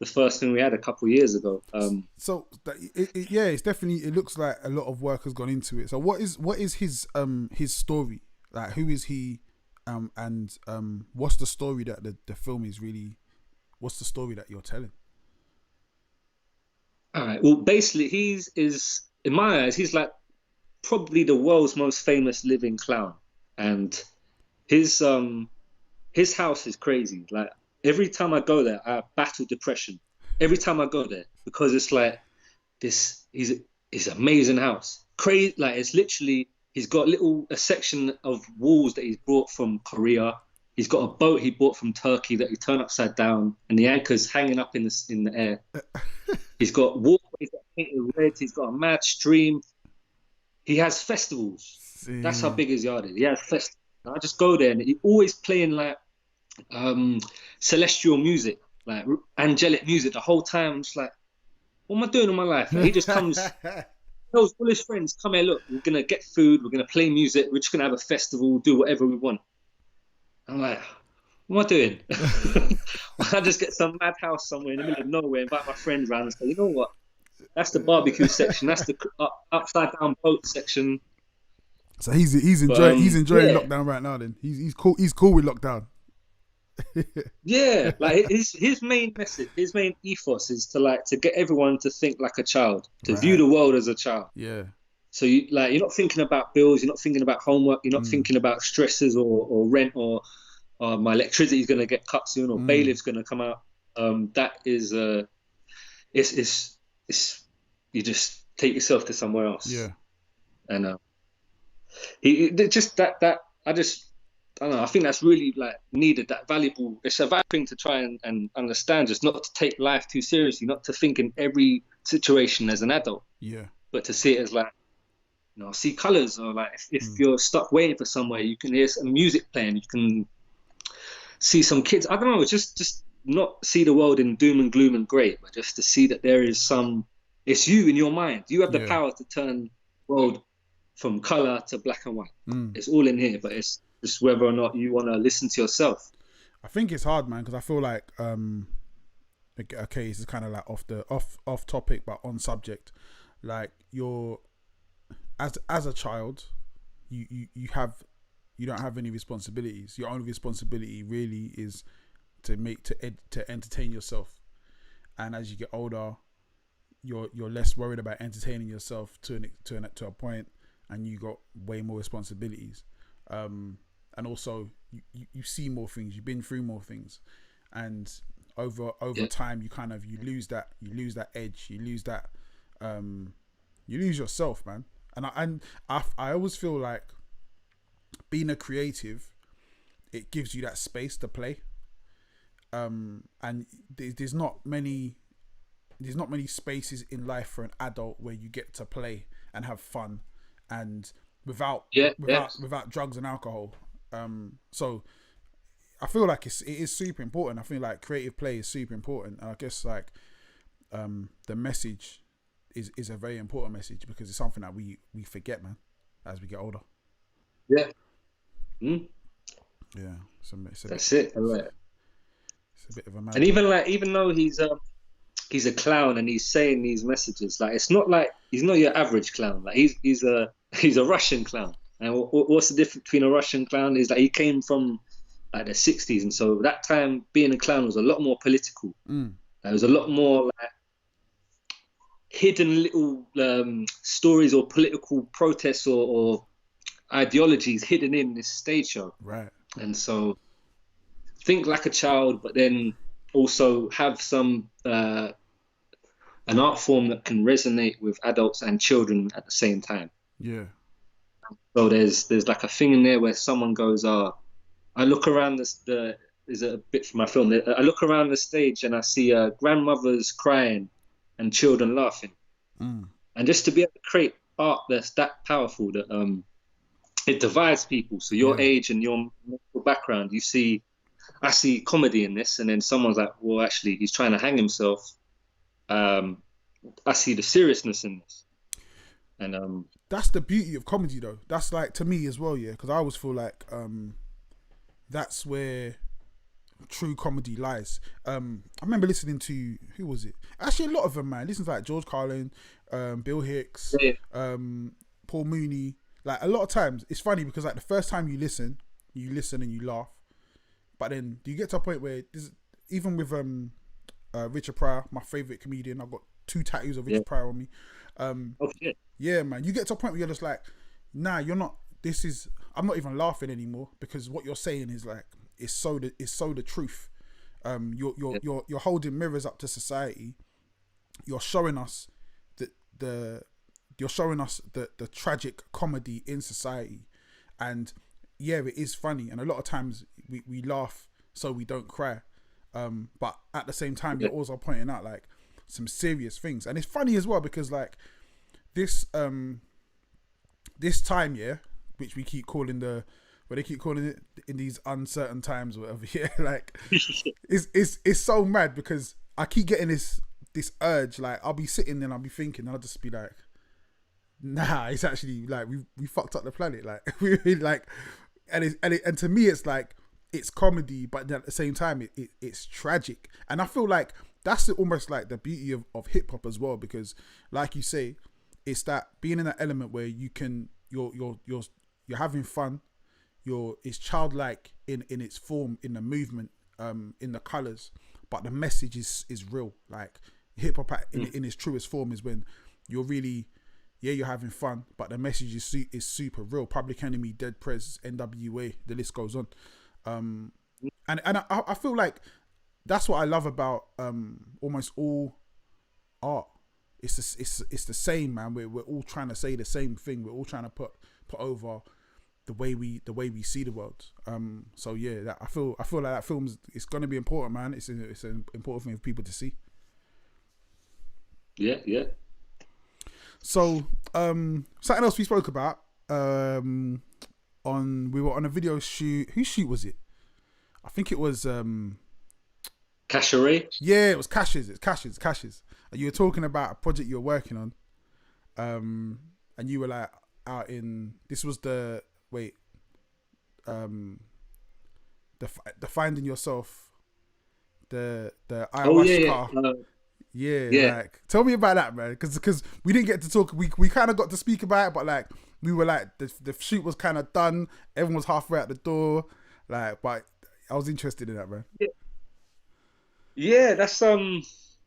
first thing we had a couple of years ago. It's definitely. It looks like a lot of work has gone into it. So what is his story? Like, who is he? And what's the story that the film is really? What's the story that you're telling? All right. Well, basically, is in my eyes, he's like probably the world's most famous living clown, and his house is crazy. Like every time I go there, I battle depression. Every time I go there, because it's like this. His amazing house, crazy. Like it's literally. He's got a section of walls that he's brought from Korea. He's got a boat he bought from Turkey that he turned upside down, and the anchor's hanging up in the air. He's got walkways that are painted red. He's got a mad stream. He has festivals. That's how big his yard is. He has festivals. I just go there, and he's always playing like celestial music, like angelic music the whole time. I'm just like, what am I doing in my life? And he just comes. Tells all his friends, come here, look, we're going to get food, we're going to play music, we're just going to have a festival, do whatever we want. I'm like, what am I doing? I just get some mad house somewhere in the middle of nowhere, invite my friends around and say, you know what? That's the barbecue section, that's the upside down boat section. So he's enjoying lockdown right now then. He's cool with lockdown. Yeah, like his main message, his main ethos is to get everyone to think like a child, to view the world as a child. Yeah. So you're not thinking about bills, you're not thinking about homework, you're not thinking about stresses or rent or my electricity is going to get cut soon or bailiff's going to come out. That is it's you just take yourself to somewhere else. Yeah. And I don't know. I think that's really like needed. That valuable. It's a valuable thing to try and understand. Just not to take life too seriously. Not to think in every situation as an adult. Yeah. But to see it as like, see colors, or like if you're stuck waiting for somewhere, you can hear some music playing. You can see some kids. I don't know. It's just not see the world in doom and gloom and grey, but just to see that there is some. It's you in your mind. You have the power to turn the world from color to black and white. It's all in here, but it's just whether or not you want to listen to yourself. I think it's hard, man, because I feel like okay, this is kind of like off topic but on subject. Like you're as a child, you don't have any responsibilities. Your only responsibility really is to entertain yourself. And as you get older, you're less worried about entertaining yourself to a point, and you got way more responsibilities. And also you see more things, you've been through more things, and over time you lose that edge, you lose yourself, man. And I always feel like being a creative, it gives you that space to play, and there's not many spaces in life for an adult where you get to play and have fun and without drugs and alcohol. So I feel like it is super important. I feel like creative play is super important, and I guess like the message is a very important message, because it's something that we forget, man, as we get older. Yeah. Yeah. That's it. Right. It's a bit of a man. And even though he's a clown and he's saying these messages, like it's not like he's not your average clown. Like he's a Russian clown. And what's the difference between a Russian clown is that he came from like the 60s, and so that time being a clown was a lot more political. There was a lot more like hidden little stories or political protests or ideologies hidden in this stage show. Right. And so think like a child, but then also have some an art form that can resonate with adults and children at the same time. Yeah. So there's like a thing in there where someone goes, I look around the is a bit from my film. I look around the stage and I see grandmothers crying and children laughing. Mm. And just to be able to create art that's that powerful that it divides people. So your Yeah. age and your background, I see comedy in this, and then someone's like, well, actually, he's trying to hang himself. I see the seriousness in this, and That's the beauty of comedy, though. That's like to me as well, yeah. Because I always feel like that's where true comedy lies. I remember listening to, who was it? Actually, a lot of them, man. Listen to like George Carlin, Bill Hicks, yeah, Paul Mooney. Like a lot of times, it's funny because like the first time you listen and you laugh, but then do you get to a point where even with Richard Pryor, my favorite comedian, I've got 2 tattoos of Richard Pryor on me. oh shit, Yeah, man. You get to a point where you're just like, nah, you're not. I'm not even laughing anymore because what you're saying is like, it's so the truth. You're holding mirrors up to society. You're showing us the tragic comedy in society, and yeah, it is funny. And a lot of times we laugh so we don't cry, but at the same time, you're also pointing out like some serious things, and it's funny as well because like this time, yeah, which we keep calling what they keep calling it in these uncertain times or whatever, yeah, like it's so mad because I keep getting this urge, like I'll be sitting and I'll be thinking and I'll just be like, nah, it's actually like we fucked up the planet, like we like, and to me it's like it's comedy, but then at the same time it's tragic, and I feel like that's almost like the beauty of hip hop as well, because like you say, it's that being in that element where you're having fun, it's childlike in its form, in the movement, in the colors, but the message is real. Like hip hop in its truest form is when you're really, you're having fun, but the message is super real. Public Enemy, Dead Prez, NWA, the list goes on. And I feel like that's what I love about almost all art. It's the same, man. We're all trying to say the same thing. We're all trying to put over the way we see the world. So yeah, I feel like that film is going to be important, man. It's an important thing for people to see. Yeah. So something else we spoke about we were on a video shoot. Whose shoot was it? I think it was Casheray. Yeah, it was Cash's. It's Cash's. You were talking about a project you were working on, and you were like out in. This was the finding yourself, the ayahuasca. Yeah. Like, tell me about that, man. Because we didn't get to talk. We kind of got to speak about it, but like we were like the shoot was kind of done. Everyone was halfway out the door. Like, but I was interested in that, man. Yeah, that's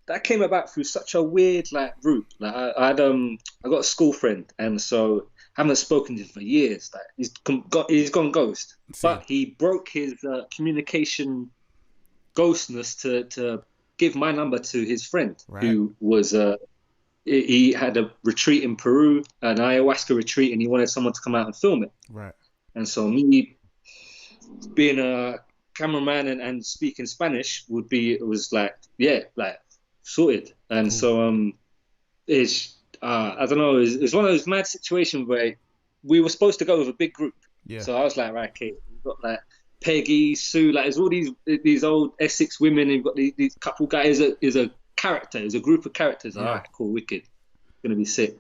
that came about through such a weird like route. Like I got a school friend, and so I haven't spoken to him for years. Like he's gone ghost, but he broke his communication ghostness to give my number to his friend, who was he had a retreat in Peru, an ayahuasca retreat, and he wanted someone to come out and film it. Right. And so me being a cameraman and speaking Spanish was like sorted. And so it's I don't know, it's one of those mad situations where we were supposed to go with a big group. Yeah. So I was like, right, okay, we've got like Peggy, Sue, like there's all these old Essex women, and you've got these couple guys. Is a character, is a group of characters. All right, cool, wicked, gonna be sick.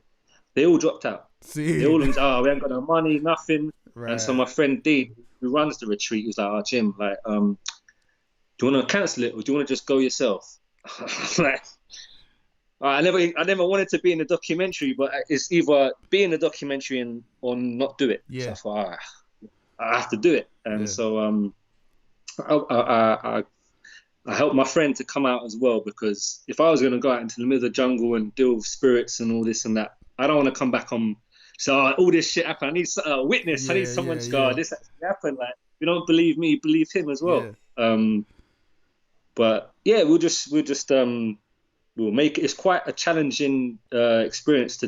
They all dropped out. They all went, we haven't got no money, nothing. Right. And so my friend Dean, who runs the retreat, was like, Jim, like, do you want to cancel it or do you want to just go yourself? Like, I never wanted to be in the documentary, but it's either be in the documentary or not do it. Yeah. So I thought, I have to do it. And so I helped my friend to come out as well, because if I was going to go out into the middle of the jungle and deal with spirits and all this and that, I don't want to come back on. So all this shit happened. I need a witness. I need someone to go, this actually happened. Like, if you don't believe me, believe him as well. Yeah. But yeah, we'll make it. It's quite a challenging experience to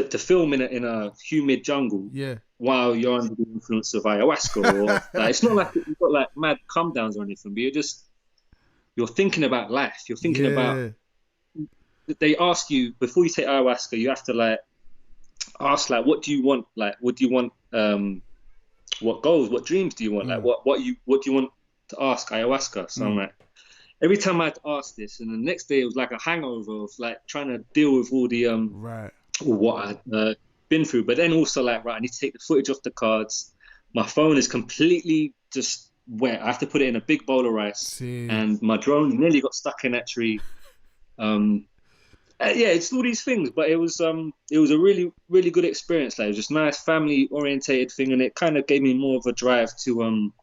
to film in a humid jungle Yeah. while you're under the influence of ayahuasca, or like, it's not like you've got like mad come downs or anything, but you're thinking about life. You're thinking about, Yeah. they ask you before you take ayahuasca, you have to like ask like, what do you want? Like, what do you want? What goals, what dreams do you want? Like, what do you want to ask ayahuasca? So I'm like, every time I'd ask this, and the next day it was like a hangover of like trying to deal with all the Right. what I'd been through. But then also like, right, I need to take the footage off the cards. My phone is completely just wet. I have to put it in a big bowl of rice, and my drone nearly got stuck in that tree. Yeah, it's all these things, but it was a really, really good experience. Like, it was just nice, family orientated thing, and it kind of gave me more of a drive to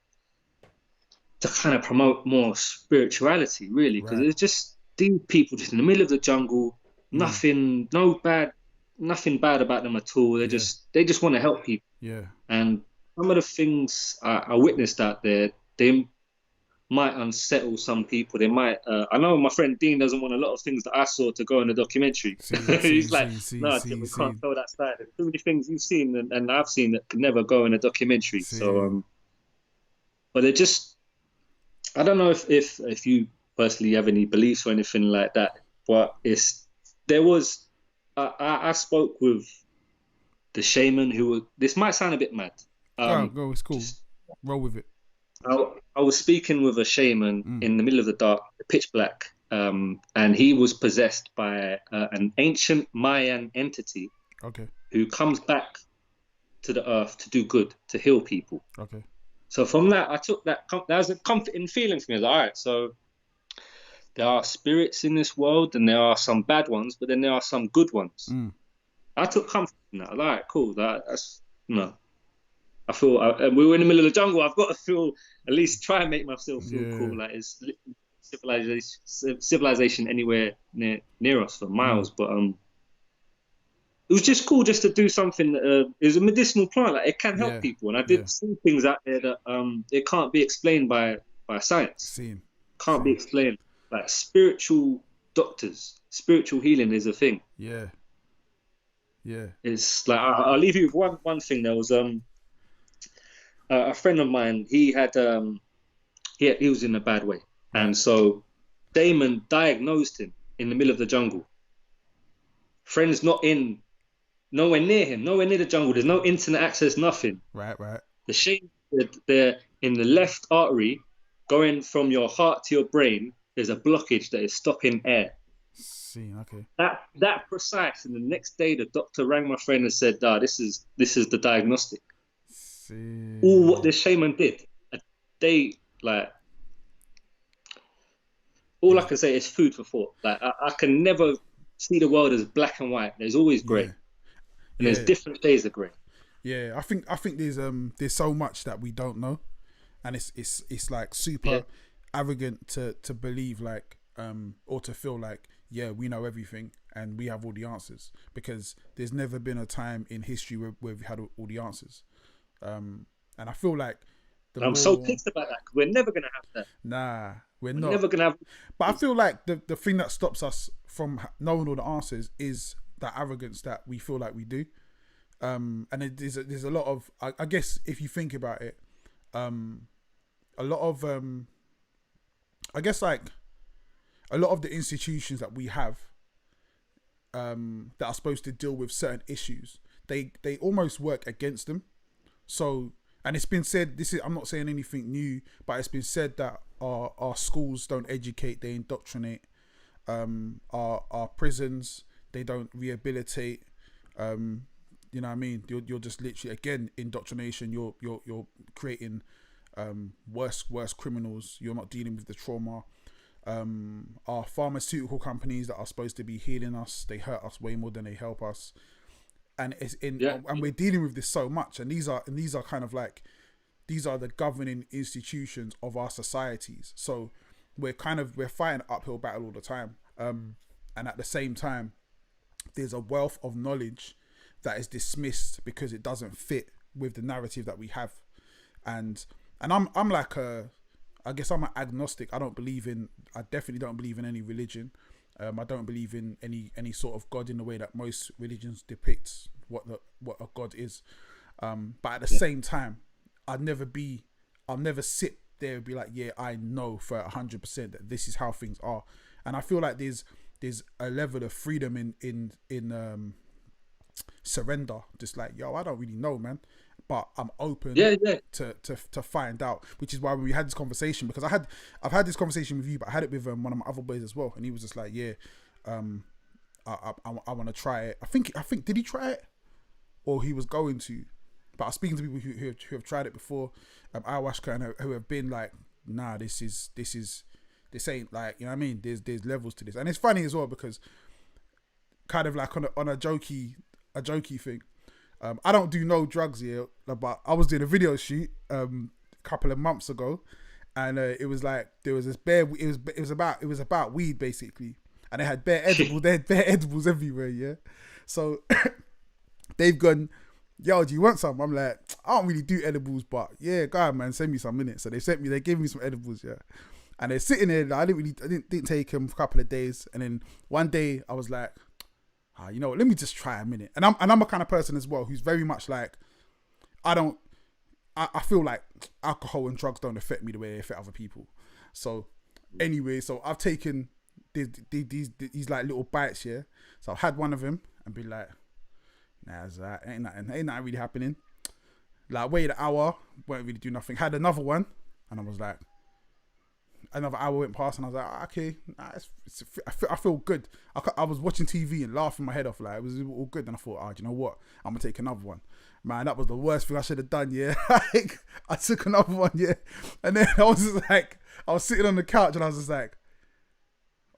kind of promote more spirituality, really, because it's just these people just in the middle of the jungle, nothing bad about them at all. They just want to help people. Yeah. And some of the things I witnessed out there, they might unsettle some people. They might. I know my friend Dean doesn't want a lot of things that I saw to go in a documentary. He's like, no, we can't tell that side. There's too many things you've seen and I've seen that could never go in a documentary. So, but it just, I don't know if you personally have any beliefs or anything like that. But I spoke with the shaman who. This might sound a bit mad. Go. It's cool. Roll with it. I was speaking with a shaman in the middle of the dark, pitch black, and he was possessed by an ancient Mayan entity who comes back to the earth to do good, to heal people. Okay. So from that, I took that was a comforting feeling for me. I was like, all right, so there are spirits in this world, and there are some bad ones, but then there are some good ones. I took comfort in that. I was like, all right, cool. That's I feel we were in the middle of the jungle. I've got to feel, at least try and make myself feel cool. Like, it's civilization anywhere near us for miles. But it was just cool just to do something. It was a medicinal plant. Like, it can help people, and I did see things out there that it can't be explained by science. Can't be explained. Like, spiritual doctors, spiritual healing is a thing. Yeah. It's like, I'll leave you with one thing. There was a friend of mine, he was in a bad way. And so Damon diagnosed him in the middle of the jungle. Friends nowhere near him, nowhere near the jungle. There's no internet access, nothing. Right. The shape, they're in the left artery, going from your heart to your brain, there's a blockage that is stopping air. Okay. That precise. And the next day, the doctor rang my friend and said, this is the diagnostic. All what the shaman did, all I can say is food for thought. Like, I can never see the world as black and white. There's always grey, and there's different shades of grey. Yeah, I think there's so much that we don't know, and it's like super arrogant to believe like or to feel like we know everything and we have all the answers, because there's never been a time in history where we've had all the answers. And I feel like I'm so pissed about that, because we're never going to have that. Nah, we're not. We're never going to have. But I feel like the thing that stops us from knowing all the answers is that arrogance that we feel like we do. And there's a lot of, I guess, if you think about it, a lot of, I guess, like, a lot of the institutions that we have that are supposed to deal with certain issues, they almost work against them. So, and it's been said, I'm not saying anything new, but it's been said that our schools don't educate, they indoctrinate. Our prisons, they don't rehabilitate. You know what I mean? You're just literally, again, indoctrination. You're creating worse criminals. You're not dealing with the trauma. Our pharmaceutical companies that are supposed to be healing us, they hurt us way more than they help us. And and we're dealing with this so much, and these are kind of like, these are the governing institutions of our societies. So we're fighting an uphill battle all the time. And at the same time, there's a wealth of knowledge that is dismissed because it doesn't fit with the narrative that we have. And I'm like I guess I'm an agnostic. I definitely don't believe in any religion. I don't believe in any sort of God in the way that most religions depicts what a God is. But at the same time, I'll never sit there and be like, yeah, I know for 100% that this is how things are. And I feel like there's a level of freedom in surrender. Just like, yo, I don't really know, man, but I'm open to find out. Which is why we had this conversation, because I've had this conversation with you, but I had it with one of my other boys as well, and he was just like, yeah, I want to try it. I think did he try it, or he was going to? But I was speaking to people who have tried it before, ayahuasca, and who have been like, nah, this ain't like, you know what I mean? There's levels to this, and it's funny as well because kind of like on a jokey thing. I don't do no drugs here, but I was doing a video shoot a couple of months ago, and it was like there was this it was about weed basically, and they had bare edibles everywhere, yeah. So they've gone, yo, do you want some? I'm like, I don't really do edibles, but yeah, go ahead, man, send me some minutes. So they gave me some edibles, yeah. And they're sitting there. Like, I didn't take them for a couple of days, and then one day I was like, you know what, let me just try a minute. And I'm a kind of person as well who's very much like, I feel like alcohol and drugs don't affect me the way they affect other people. So anyway, so I've taken these like little bites, yeah. So I've had one of them and be like, nah, ain't nothing really happening. Like, waited an hour, won't really do nothing. Had another one, and I was like, another hour went past, and I was like, okay, I feel good. I was watching TV and laughing my head off, like, it was all good. And I thought, do you know what? I'm gonna take another one. Man, that was the worst thing I should have done, yeah. Like, I took another one, yeah. And then I was just like, I was sitting on the couch and I was just like,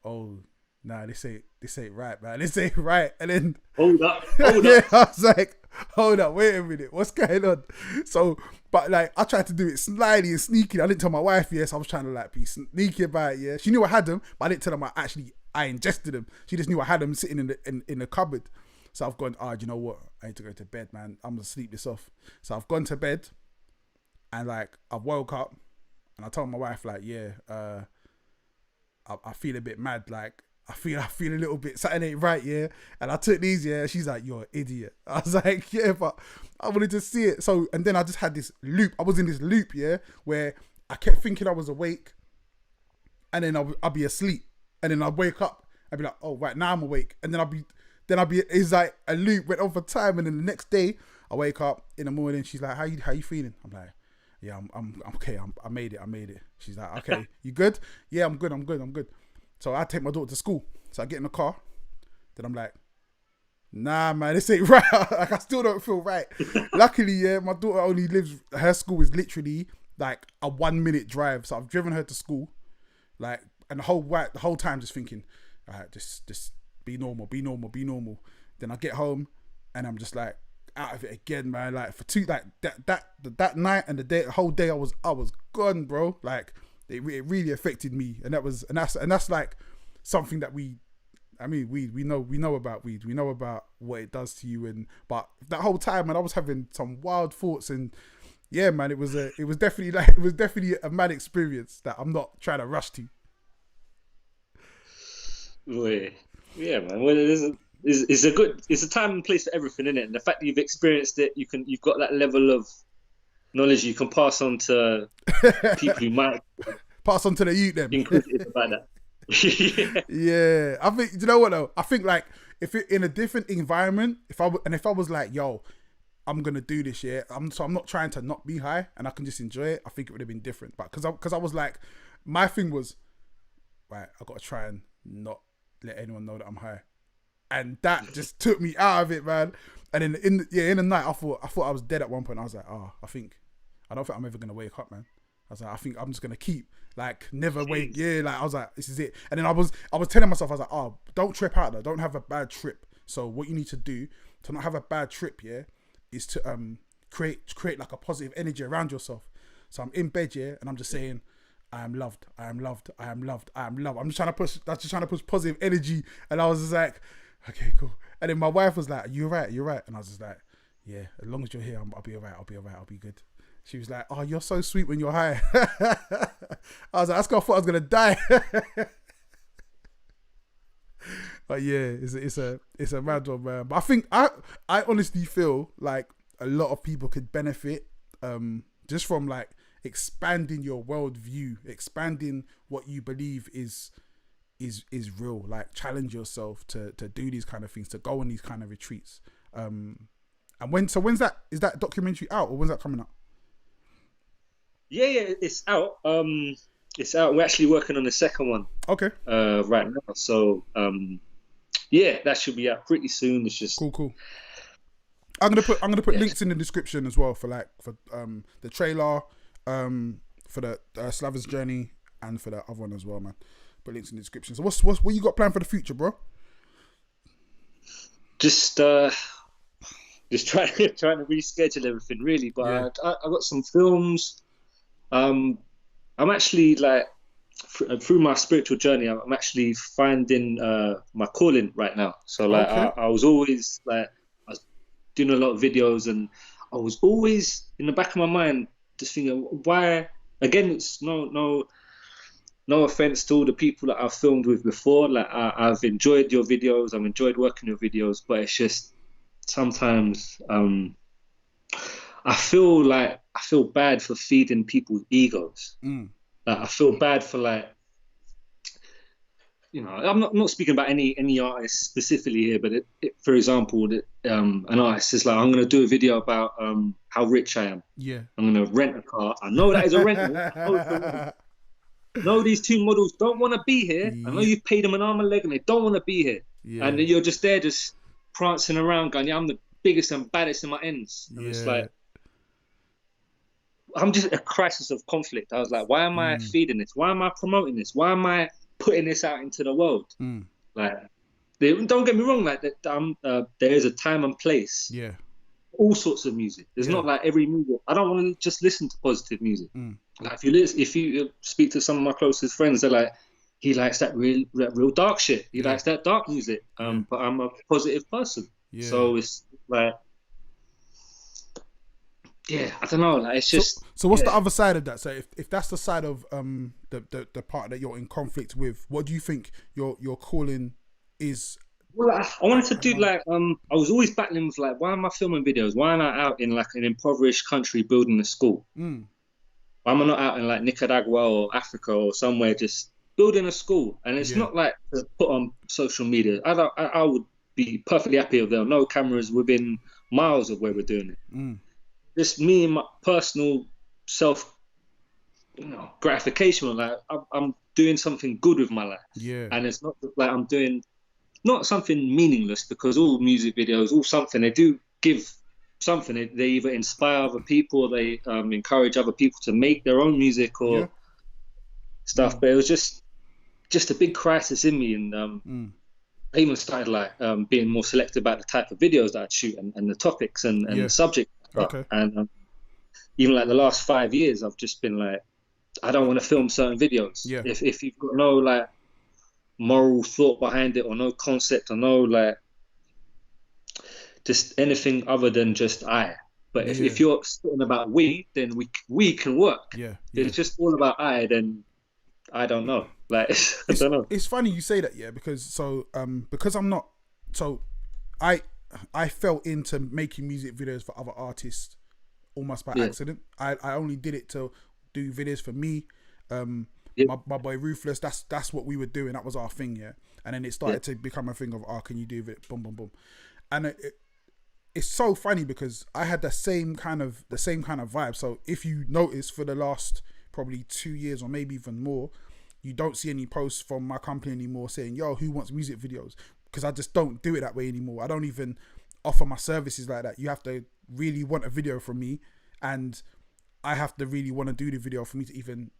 oh, nah, this ain't right, man. This ain't right. And then hold up. Yeah, I was like, hold up, wait a minute, what's going on? So, but like, I tried to do it slyly and sneaky. I didn't tell my wife, yes, I was trying to like be sneaky about it, yeah. She knew I had them, but I didn't tell them I ingested them. She just knew I had them sitting in the cupboard. So I've gone, do you know what? I need to go to bed, man. I'm gonna sleep this off. So I've gone to bed, and like, I woke up, and I told my wife, like, yeah, I feel a bit mad, like, I feel a little bit, something ain't right, yeah. And I took these, yeah. She's like, you're an idiot. I was like, yeah, but I wanted to see it. So, and then I just had this loop. I was in this loop, yeah, where I kept thinking I was awake, and then I'll be asleep, and then I'd wake up. I'd be like, oh, right, now I'm awake, and then I'll be. It's like a loop went on for time, and then the next day I wake up in the morning. She's like, how you feeling? I'm like, yeah, I'm okay. I made it. She's like, okay, you good? Yeah, I'm good. So I take my daughter to school. So I get in the car. Then I'm like, nah, man, this ain't right. Like, I still don't feel right. Luckily, yeah, my daughter only lives, her school is literally like a 1 minute drive. So I've driven her to school. Like, and the whole time just thinking, all right, just be normal. Then I get home and I'm just like out of it again, man. Like, for two, like that night and the whole day I was gone, bro. Like, it really affected me, and that's like something that we know about weed. We know about what it does to you, but that whole time, man, I was having some wild thoughts, and yeah, man, it was definitely a mad experience that I'm not trying to rush to. Yeah, man. Well, it's a time and place for everything, isn't it? And the fact that you've experienced it, you've got that level of knowledge you can pass on to people who might pass on to the youth then. Inquisitive about that. Yeah. I think, you know what though? I think like, if it in a different environment, if I was like, yo, I'm gonna do this, yeah, I'm not trying to not be high and I can just enjoy it, I think it would have been different. But because I was like, my thing was, right, I gotta try and not let anyone know that I'm high, and that just took me out of it, man. And then in the night, I thought I was dead at one point. I was like, I don't think I'm ever gonna wake up, man. I was like, I think I'm just gonna keep like never wake. Yeah, like I was like, this is it. And then I was telling myself, I was like, don't trip out though. Don't have a bad trip. So what you need to do to not have a bad trip, yeah, is to create like a positive energy around yourself. So I'm in bed, yeah, and I'm just saying, I am loved. I'm just trying to push positive energy. And I was just like, okay, cool. And then my wife was like, you're right. And I was just like, yeah, as long as you're here, I'll be all right. I'll be good. She was like, oh, you're so sweet when you're high. I was like, I thought I was going to die. But yeah, it's a mad one, man. But I think I honestly feel like a lot of people could benefit just from like expanding your worldview, expanding what you believe is real. Like challenge yourself to do these kind of things, to go on these kind of retreats. And when's that? Is that documentary out, or when's that coming out? Yeah, it's out. It's out. We're actually working on the second one. Okay. Right now. So yeah, that should be out pretty soon. It's just cool. I'm gonna put links in the description as well for the trailer, for the Slavas Journey, and for the other one as well, man. Put links in the description. So what you got planned for the future, bro? Just trying to reschedule everything, really. But I got some films. I'm actually like through my spiritual journey, I'm actually finding my calling right now. So like I was always like I was doing a lot of videos, and I was always in the back of my mind just thinking, why? Again, it's no offense to all the people that I've filmed with before. Like I've enjoyed your videos, I've enjoyed working your videos, but it's just sometimes I feel bad for feeding people's egos. Like I feel bad for like, you know, I'm not speaking about any artist specifically here, but for example, an artist is like, I'm going to do a video about how rich I am. Yeah. I'm going to rent a car. I know that is a rental. No, these two models don't want to be here. I know you paid them an arm and leg, and they don't want to be here. Yeah. And you're just there, just prancing around, going, "Yeah, I'm the biggest and baddest in my ends." And it's like, I'm just a crisis of conflict. I was like, why am I feeding this? Why am I promoting this? Why am I putting this out into the world? Like, don't get me wrong. Like, there is a time and place. Yeah. All sorts of music. There's not like every music. I don't want to just listen to positive music. Like if you speak to some of my closest friends, they're like, he likes that real dark shit. He likes that dark music. But I'm a positive person. Yeah. So it's like, yeah, I don't know. Like it's just. So what's the other side of that? So if that's the side of the part that you're in conflict with, what do you think your calling is? Well, I wanted to do like I was always battling with like, why am I filming videos? Why am I out in like an impoverished country building a school? Why am I not out in like Nicaragua or Africa or somewhere just building a school? And it's not like to put on social media. I would be perfectly happy if there were no cameras within miles of where we're doing it. Just me and my personal self, gratification. Like I'm doing something good with my life. Yeah. And it's not like I'm doing not something meaningless, because all music videos, all something, they do give something. They either inspire other people, or they encourage other people to make their own music or stuff. But it was just a big crisis in me, and I even started like being more selective about the type of videos that I'd shoot and the topics and the subject. Okay. And even like the last 5 years, I've just been like, I don't want to film certain videos. Yeah. If you've got no like moral thought behind it, or no concept, or no like just anything other than just I. But if you're speaking about we, then we can work. Yeah. If it's just all about I, then I don't know. Like I don't know. It's funny you say that, because I'm not I fell into making music videos for other artists almost by accident. I only did it to do videos for me. My boy Ruthless, that's what we were doing. That was our thing, and then it started to become a thing of, can you do it? Boom, boom, boom. And it's so funny because I had the same kind of vibe. So if you notice, for the last probably 2 years or maybe even more, you don't see any posts from my company anymore saying, "Yo, who wants music videos?" Because I just don't do it that way anymore. I don't even offer my services like that. You have to really want a video from me, and I have to really want to do the video for me to even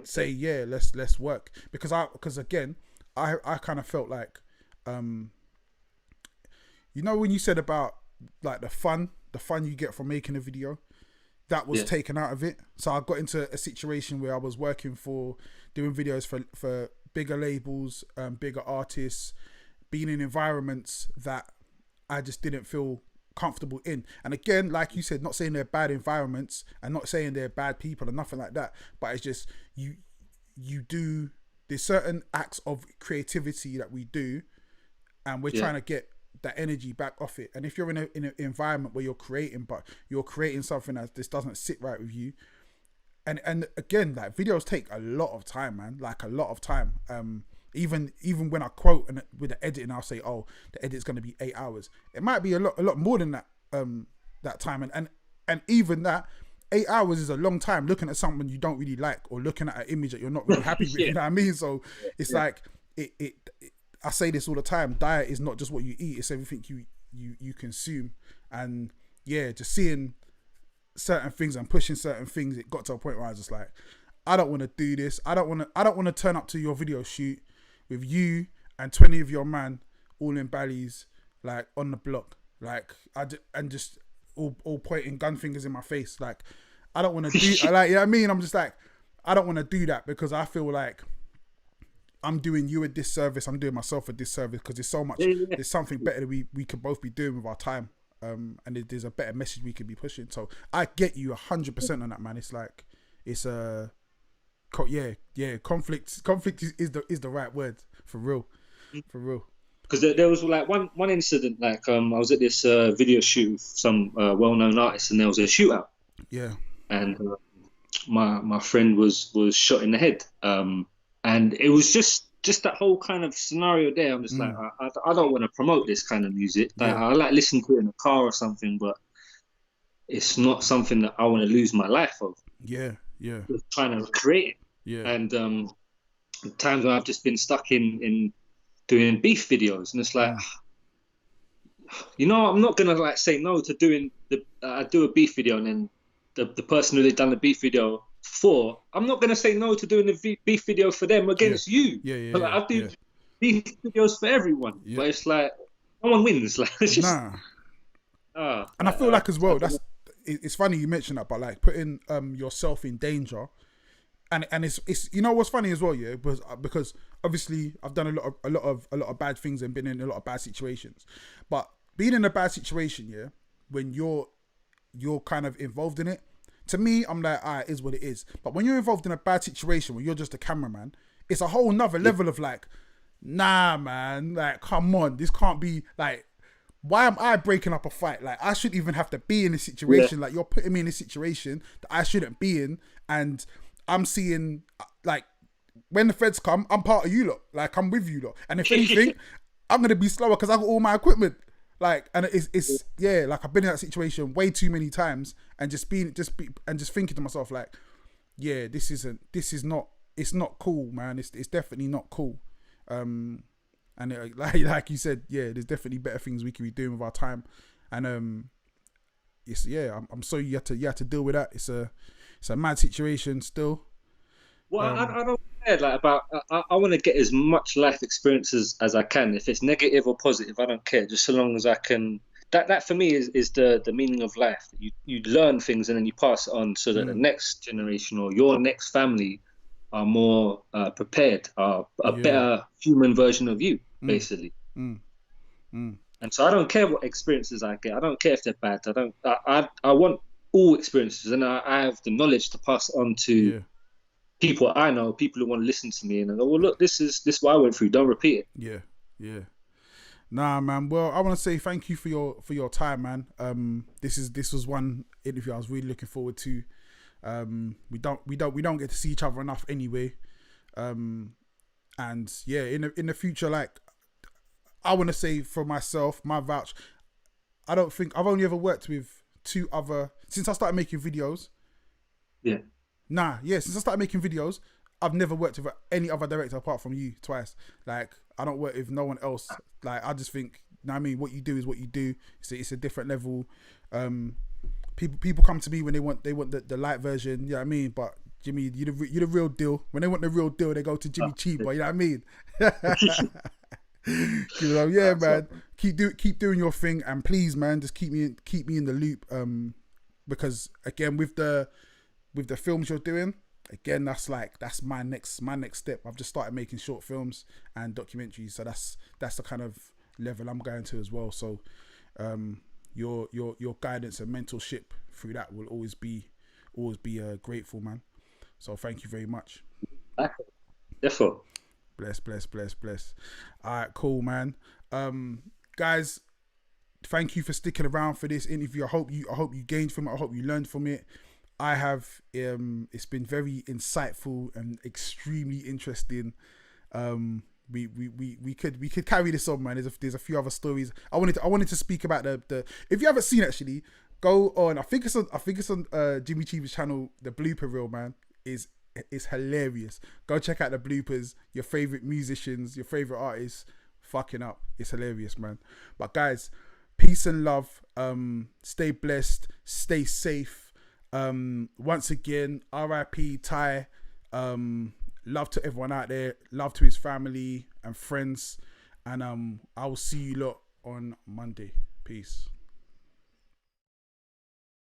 say let's work. Because again, I kind of felt like when you said about like the fun you get from making a video, that was taken out of it. So I got into a situation where I was doing videos for bigger labels, bigger artists, being in environments that I just didn't feel comfortable in. And again, like you said, not saying they're bad environments and not saying they're bad people and nothing like that, but it's just there's certain acts of creativity that we do, and we're trying to get that energy back off it. And if you're in an environment where you're creating, but you're creating something that this doesn't sit right with you, and again, like, videos take a lot of time, man, like a lot of time. Even when I quote and with the editing, I'll say, oh, the edit's going to be 8 hours. It might be a lot more than that, that time. And even that, 8 hours is a long time looking at something you don't really like, or looking at an image that you're not really happy with. You know what I mean? So it's like, I say this all the time, diet is not just what you eat, it's everything you consume. And yeah, just seeing certain things and pushing certain things, it got to a point where I was just like, I don't want to do this. I don't want to turn up to your video shoot with you and 20 of your man all in ballies, like on the block, like and just all pointing gun fingers in my face. Like, I don't want to do like, you know what I mean? I'm just like, I don't want to do that, because I feel like I'm doing you a disservice. I'm doing myself a disservice, because there's so much, there's something better that we could both be doing with our time. And there's a better message we could be pushing. So I get you 100% on that, man. It's like, it's a, conflict is the right word, for real. Because there was like one incident, like I was at this video shoot with some well-known artist, and there was a shootout. Yeah. And my friend was shot in the head. And it was just that whole kind of scenario there. I'm just like, I don't want to promote this kind of music. Like, I like listening to it in a car or something, but it's not something that I want to lose my life of. Yeah. Just trying to create it. Yeah. And times where I've just been stuck in doing beef videos, and it's like, you know, I'm not gonna like say no to doing I do a beef video, and then the person who they've done the beef video for, I'm not gonna say no to doing the beef video for them against you. Like, I do beef videos for everyone, but it's like no one wins. Like, it's just, and I feel like as well, it's funny you mentioned that, but like putting yourself in danger. And it's you know what's funny as well, because obviously I've done a lot of bad things and been in a lot of bad situations, but being in a bad situation, when you're kind of involved in it, to me, I'm like, it is what it is. But when you're involved in a bad situation where you're just a cameraman, it's a whole nother level of like, nah, man, like, come on, this can't be like, why am I breaking up a fight? Like, I shouldn't even have to be in this situation. Like, you're putting me in a situation that I shouldn't be in, and I'm seeing, like, when the feds come, I'm part of you lot. Like, I'm with you lot. And if anything, I'm going to be slower because I got all my equipment. Like, and it's like, I've been in that situation way too many times, and just thinking to myself, like, it's not cool, man. It's definitely not cool. And like you said, there's definitely better things we can be doing with our time. And I'm sorry you had to deal with that. It's a mad situation still. Well, I don't care like about. I want to get as much life experiences as I can. If it's negative or positive, I don't care. Just so long as I can. That for me is the meaning of life. You learn things and then you pass it on, so that the next generation or your next family are more prepared, are a better human version of you, basically. And so I don't care what experiences I get. I don't care if they're bad. I want all experiences, and I have the knowledge to pass it on to people I know, people who want to listen to me, and I go, well, look, this is what I went through. Don't repeat it. Yeah. Nah, man. Well, I want to say thank you for your time, man. This was one interview I was really looking forward to. We don't get to see each other enough anyway. And in the future, like, I want to say for myself, my vouch, I don't think I've only ever worked with two other since I started making videos. Since I started making videos, I've never worked with any other director apart from you twice. Like, I don't work with no one else. Like, I just think, you know what I mean, what you do is what you do. It's a different level. People come to me when they want the light version, you know what I mean? But Jimmy, you're the real deal. When they want the real deal, they go to Jimmy Chiba, you know what I mean? You know, man. Keep doing your thing, and please, man, just keep me in the loop. Because again, with the films you're doing, again, that's my next step. I've just started making short films and documentaries, so that's the kind of level I'm going to as well. So your guidance and mentorship through that will always be grateful, man. So thank you very much. Therefore. Bless. All right, cool, man. Guys, thank you for sticking around for this interview. I hope you gained from it. I hope you learned from it. I have. It's been very insightful and extremely interesting. We could carry this on, man. There's a few other stories. I wanted to speak about the. If you haven't seen, actually, go on. I think it's on Jimmy Chiba's channel. The blooper reel, man, is hilarious. Go check out the bloopers. Your favorite musicians, your favorite artists, fucking up. It's hilarious, man. But guys, peace and love. Stay blessed. Stay safe. Once again, R.I.P. Ty. Love to everyone out there. Love to his family and friends. And I will see you lot on Monday. Peace.